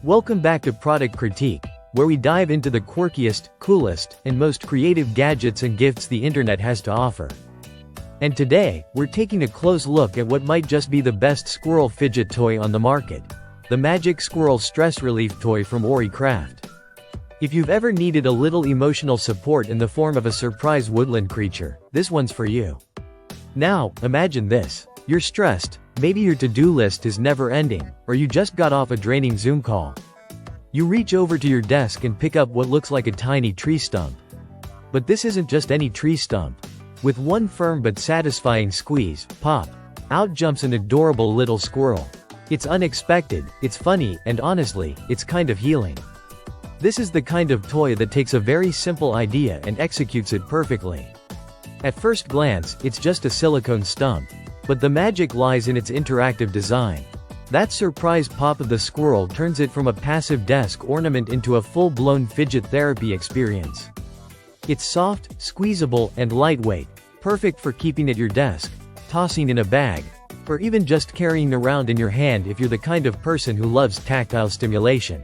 Welcome back to Product Critique, where we dive into the quirkiest, coolest, and most creative gadgets and gifts the internet has to offer. And today, we're taking a close look at what might just be the best squirrel fidget toy on the market, the Magic Squirrel Stress Relief Toy from OriCraft. If you've ever needed a little emotional support in the form of a surprise woodland creature, this one's for you. Now, imagine this. You're stressed, maybe your to-do list is never ending, or you just got off a draining Zoom call. You reach over to your desk and pick up what looks like a tiny tree stump. But this isn't just any tree stump. With one firm but satisfying squeeze, pop, out jumps an adorable little squirrel. It's unexpected, it's funny, and honestly, it's kind of healing. This is the kind of toy that takes a very simple idea and executes it perfectly. At first glance, it's just a silicone stump. But the magic lies in its interactive design. That surprise pop of the squirrel turns it from a passive desk ornament into a full-blown fidget therapy experience. It's soft, squeezable, and lightweight, perfect for keeping at your desk, tossing in a bag, or even just carrying around in your hand if you're the kind of person who loves tactile stimulation.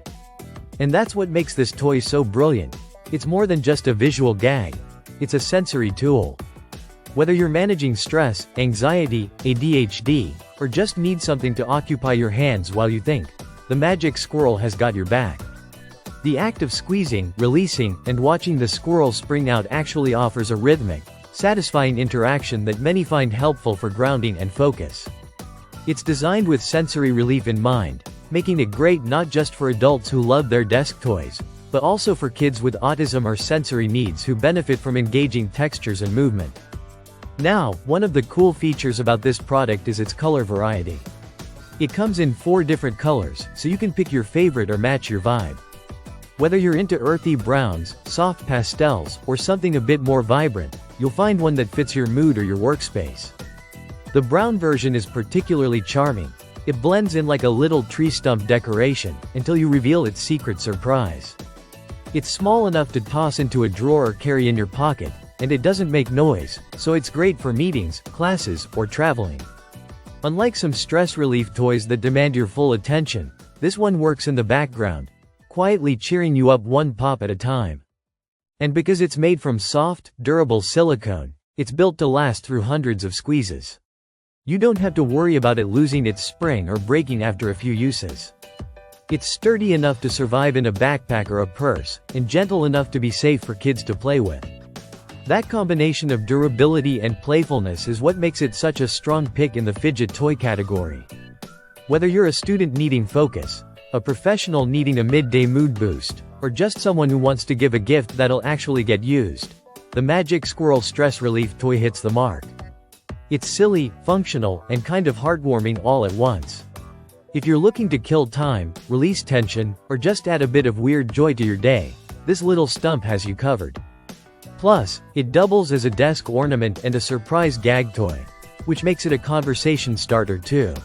And that's what makes this toy so brilliant. It's more than just a visual gag. It's a sensory tool. Whether you're managing stress, anxiety, ADHD, or just need something to occupy your hands while you think, the Magic Squirrel has got your back. The act of squeezing, releasing, and watching the squirrel spring out actually offers a rhythmic, satisfying interaction that many find helpful for grounding and focus. It's designed with sensory relief in mind, making it great not just for adults who love their desk toys, but also for kids with autism or sensory needs who benefit from engaging textures and movement. Now, one of the cool features about this product is its color variety. It comes in 4 different colors, so you can pick your favorite or match your vibe. Whether you're into earthy browns, soft pastels, or something a bit more vibrant, you'll find one that fits your mood or your workspace. The brown version is particularly charming. It blends in like a little tree stump decoration, until you reveal its secret surprise. It's small enough to toss into a drawer or carry in your pocket, and it doesn't make noise, so it's great for meetings, classes, or traveling. Unlike some stress relief toys that demand your full attention, this one works in the background, quietly cheering you up one pop at a time. And because it's made from soft, durable silicone, it's built to last through hundreds of squeezes. You don't have to worry about it losing its spring or breaking after a few uses. It's sturdy enough to survive in a backpack or a purse, and gentle enough to be safe for kids to play with. That combination of durability and playfulness is what makes it such a strong pick in the fidget toy category. Whether you're a student needing focus, a professional needing a midday mood boost, or just someone who wants to give a gift that'll actually get used, the Magic Squirrel Stress Relief Toy hits the mark. It's silly, functional, and kind of heartwarming all at once. If you're looking to kill time, release tension, or just add a bit of weird joy to your day, this little stump has you covered. Plus, it doubles as a desk ornament and a surprise gag toy, which makes it a conversation starter too.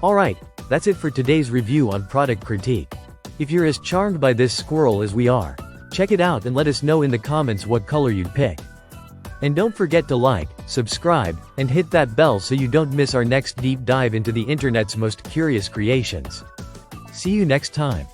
Alright, that's it for today's review on Product Critique. If you're as charmed by this squirrel as we are, check it out and let us know in the comments what color you'd pick. And don't forget to like, subscribe, and hit that bell so you don't miss our next deep dive into the internet's most curious creations. See you next time.